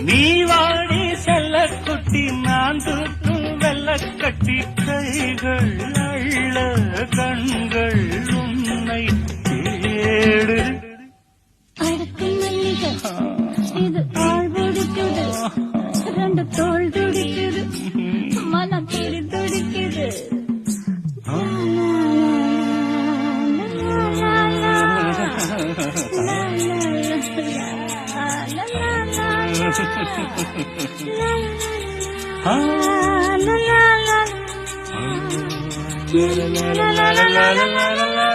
நீ வாடி செல்ல குட்டி நான் தூக்கும் வெள்ள கட்டி கைகள் அள்ள கண்கள் உன்னை தேடு இது ஆள் பிடிக்குது ரெண்டு தோல் துடிக்குது மனம் துடி துடிக்குது la la la la la la